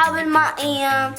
الألعاب المائية.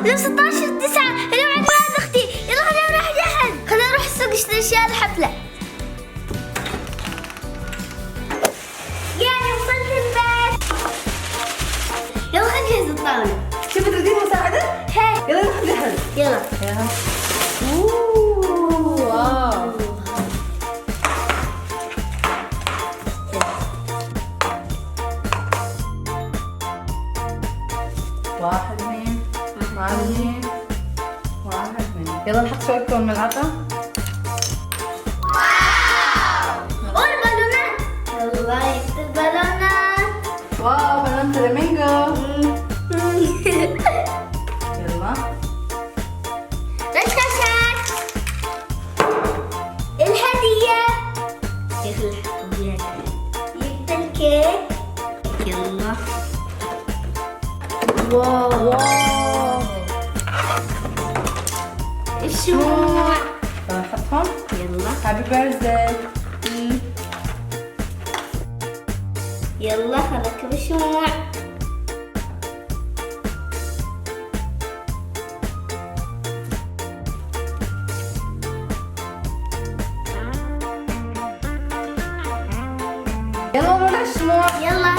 اليوم 16/9 اليوم عيد ميلاد اختي. يلا خلينا نروح جحد، خلينا نروح السوق نشتري اشياء الحفله. يلا وصلت البيت. يلا خلينا نجهز الطاوله. شوفي تريدين مساعدة؟ هي يلا نروح جحد. يلا. واو. واحد اثنين معلمين، واحد اثنين. يلا نحط شوية كون ملعقة. والبالونات. الله يكتب البالونات. واو بالون فلامينغو. يلا. رشاشات. واو الشموع. نحطهم. يلا هابي بيرثداي. يلا هنركب الشموع. يلا نولع الشموع. يلا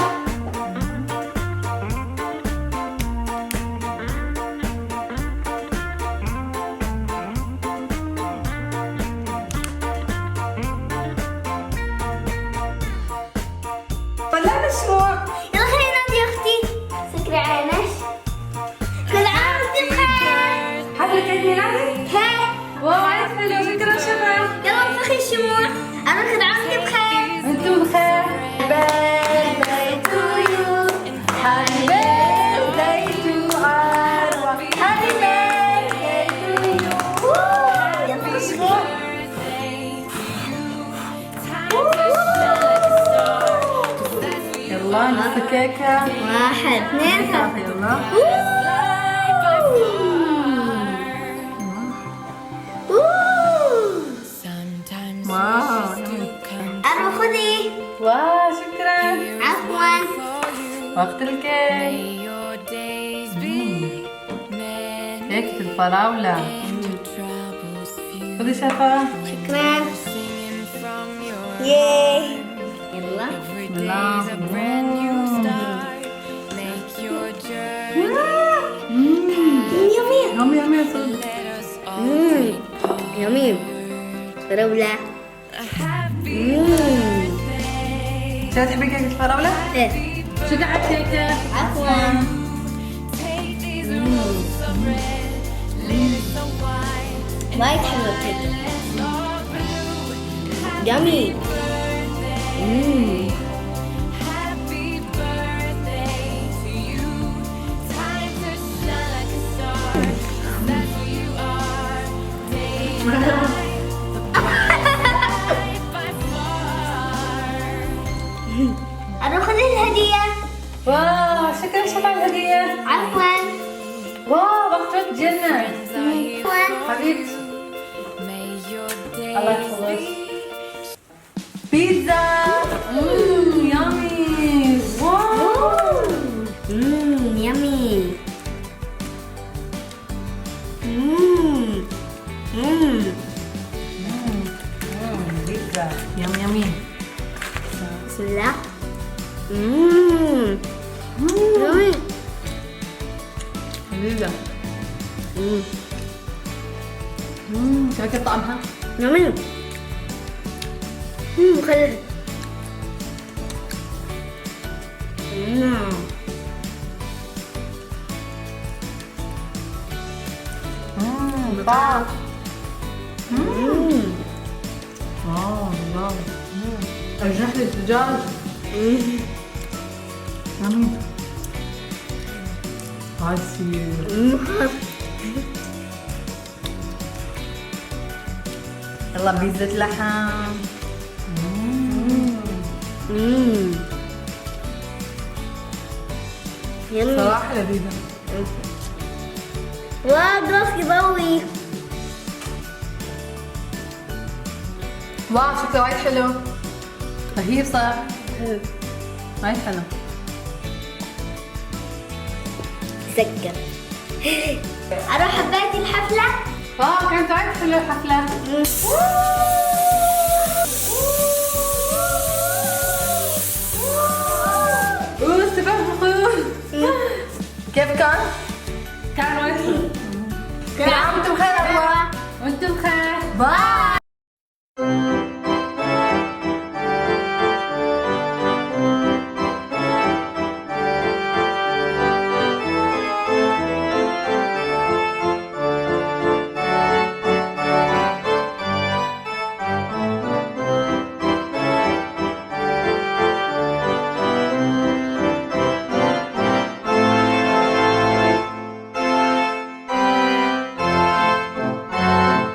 طلعنا الشموع. يلا خلينا نادي يا اختي. سكري عينك. كل عام وانت بخير. حفلة عيد ميلادك؟ هاي واو عيد حلو. شكرا شباب. يلا انفخي الشموع. انا كل عام وانت بخير. انتم بخير. birthday to you. Happy birthday to Arwa. Happy birthday to you. يلا الشموع. يلا نص كيكة. 1 2 3. يلا. واو. أنا خذي. واو شكرا. عفوا. وقت الكيك. كيكة الفراولة. خذي شفا. شكرا. ياي. يلا. الله. يمين. يومي يومي صدق. يمين. فراولة. شو تحبي كيكة الفراولة؟ ايه. شو قاعد كيكة؟ عفوا. وايد حلوة الكيكة. يمي. أروح خذ الهدية. واو شكرا شفا على الهدية. عفوا. واو وقت جنة. عفوا. حبيبتي. الله يحفظك. بيتزا. يامي. واو. يمي. بيتزا. يم يمي. بسم الله. يمي. لذيذة. شو كيف طعمها؟ يمي. خلي. طعم. واو واو. رجح لي الدجاج. يمي. عسير. يلا بيتزا لحم. يمي. صراحة لذيذة. واو راسي ضوي. واو شكله وايد حلو. رهيب صح. وايد حلو. سكر. أروح حبيتي الحفلة؟ واو كانت وايد حلوة الحفلة. سباق بخور. كيف كان؟ كان وايد حلو. كل عام وانتم بخير. وانتم بخير. باي.